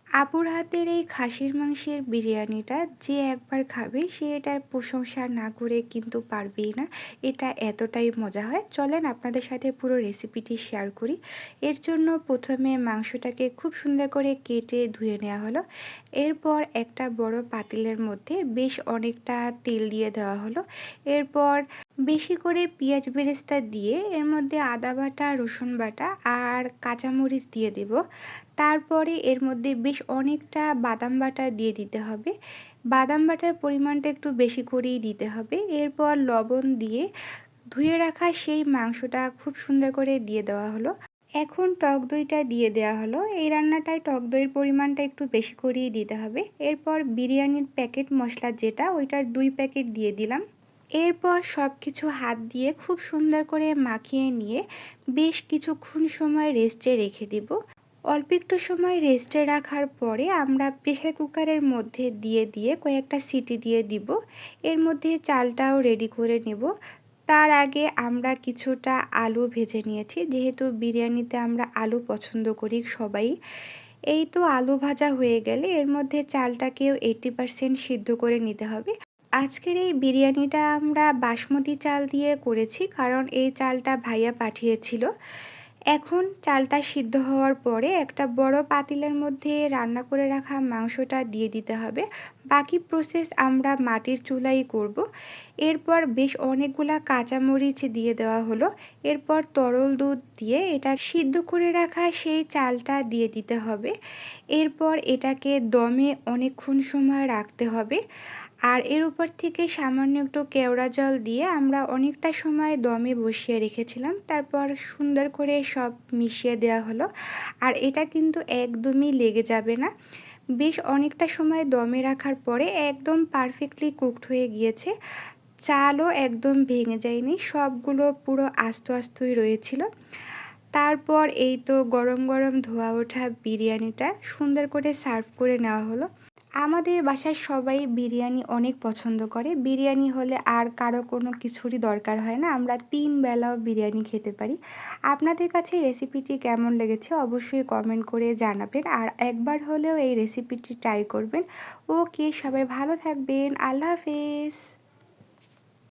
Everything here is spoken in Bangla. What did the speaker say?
আপুর হাতের এই খাসির মাংসের বিরিয়ানিটা যে একবার খাবে সে এটার প্রশংসা না করে কিন্তু পারবেই না। এটা এতটাই মজা হয়। চলেন আপনাদের সাথে পুরো রেসিপিটি শেয়ার করি। এর জন্য প্রথমে মাংসটাকে খুব সুন্দর করে কেটে ধুয়ে নেওয়া হলো। এরপর একটা বড় পাতিলের মধ্যে বেশ অনেকটা তেল দিয়ে দেওয়া হলো। এরপর বেশি করে পেঁয়াজ বেরেস্তা দিয়ে এর মধ্যে আদা বাটা, রসুন বাটা আর কাঁচামরিচ দিয়ে দেব। তারপরে এর মধ্যে বেশ অনেকটা বাদাম বাটা দিয়ে দিতে হবে। বাদাম বাটার পরিমাণটা একটু বেশি করেই দিতে হবে। এরপর লবণ দিয়ে ধুয়ে রাখা সেই মাংসটা খুব সুন্দর করে দিয়ে দেওয়া হলো। এখন টক দইটা দিয়ে দেওয়া হলো। এই রান্নাটায় টক দইয়ের পরিমাণটা একটু বেশি করেই দিতে হবে। এরপর বিরিয়ানির প্যাকেট মশলা যেটা, ওইটার 2 প্যাকেট দিয়ে দিলাম। এরপর সব কিছু হাত দিয়ে খুব সুন্দর করে মাখিয়ে নিয়ে বেশ কিছুক্ষণ সময় রেস্টে রেখে দেব। অল্প একটু সময় রেস্টে রাখার পরে আমরা প্রেসার কুকারের মধ্যে দিয়ে কয়েকটা সিটি দিয়ে দিব। এর মধ্যে চালটাও রেডি করে নেব। তার আগে আমরা কিছুটা আলু ভেজে নিয়েছি, যেহেতু বিরিয়ানিতে আমরা আলু পছন্দ করি সবাই। এই তো আলু ভাজা হয়ে গেলে এর মধ্যে চালটাকেও 80% সিদ্ধ করে নিতে হবে। আজকের এই বিরিয়ানিটা আমরা বাসমতি চাল দিয়ে করেছি, কারণ এই চালটা ভাইয়া পাঠিয়েছিল। এখন চালটা সিদ্ধ হওয়ার পরে একটা বড় পাতিলের মধ্যে রান্না করে রাখা মাংসটা দিয়ে দিতে হবে। বাকি প্রসেস আমরা মাটির চুলাই করব। এরপর বেশ অনেকগুলা কাঁচামরিচ দিয়ে দেওয়া হলো। এরপর তরল দুধ দিয়ে এটা সিদ্ধ করে রাখা সেই চালটা দিয়ে দিতে হবে। এরপর এটাকে দমে অনেকক্ষণ সময় রাখতে হবে। আর এর উপর থেকে সামান্য একটু কেওড়া জল দিয়ে আমরা অনেকটা সময় দমে বসিয়ে রেখেছিলাম। তারপর সুন্দর করে সব মিশিয়ে দেওয়া হলো। আর এটা কিন্তু একদমই লেগে যাবে না। বেশ অনেকটা সময় দমে রাখার পরে একদম পারফেক্টলি কুকড হয়ে গিয়েছে। চালও একদম ভেঙে যায়নি, সবগুলো পুরো আস্ত আস্তই রয়েছিল। তারপর এই তো গরম গরম ধোয়া ওঠা বিরিয়ানিটা সুন্দর করে সার্ভ করে নেওয়া হলো। আমাদের বাসায় সবাই বিরিয়ানি অনেক পছন্দ করে। বিরিয়ানি হলে আর কারো কোনো কিছুরই দরকার হয় না, আমরা 3 বেলাও বিরিয়ানি খেতে পারি। আপনাদের কাছে রেসিপিটি কেমন লেগেছে অবশ্যই কমেন্ট করে জানাবেন, আর একবার হলেও এই রেসিপিটি ট্রাই করবেন। ওকে, সবাই ভালো থাকবেন। আল্লাহ হাফেজ।